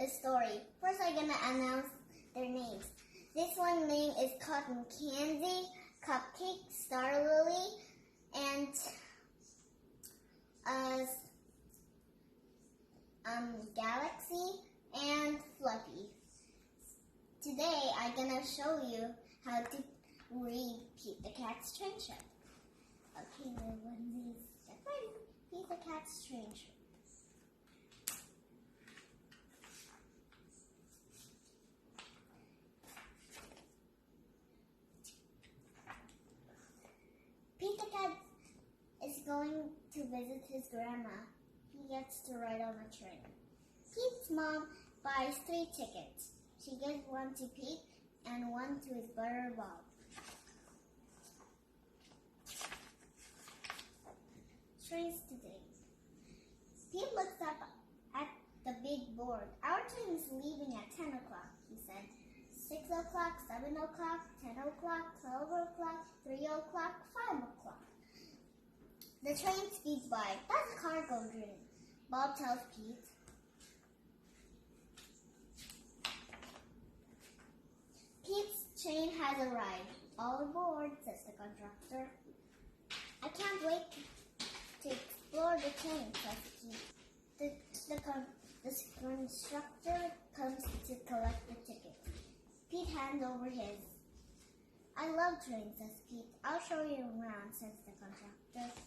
the story. First, I'm gonna announce their names. This one name is Cotton Candy, Cupcake, Star Lily, and Galaxy and Fluffy. Today, I'm gonna show you how to read Pete the Cat's train ship. Okay, everyone, get ready. Pete the Cat's train ship. Pete the Cat is going to visit his grandma. He gets to ride on a train. Pete's mom buys 3 tickets. She gives one to Pete and one to his brother Bob. Trains today. Pete looks up at the big board. Our train is leaving at 10 o'clock, he said. 6 o'clock, 7 o'clock, 10 o'clock, 12 o'clock, 3 o'clock, 5 o'clock. The train speeds by. That's a cargo train, Bob tells Pete. Pete's train has arrived. All aboard, says the conductor. I can't wait to explore the train, says Pete. The conductor comes to collect the ticket. Pete hands over his. I love trains, says Pete. I'll show you around, says the conductor.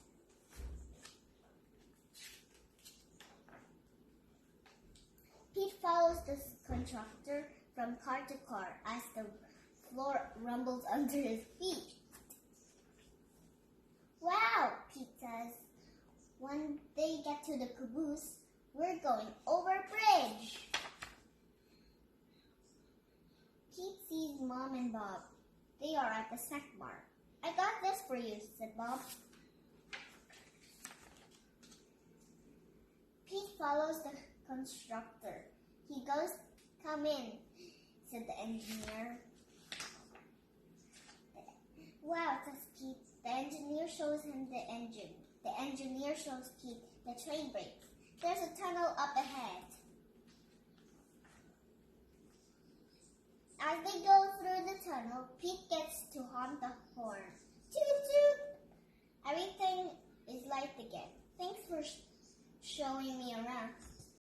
Pete follows the conductor from car to car as the floor rumbles under his feet. Wow, Pete says. When they get to the caboose, we're going over a bridge. Pete sees Mom and Bob. They are at the snack bar. I got this for you, said Bob. Pete follows the conductor. He goes, come in, said the engineer. Wow, says Pete. The engineer shows him the engine. The engineer shows Pete the train brakes. There's a tunnel up ahead. As they go through the tunnel, Pete gets to honk the horn. Toot toot! Everything is light again. Thanks for showing me around.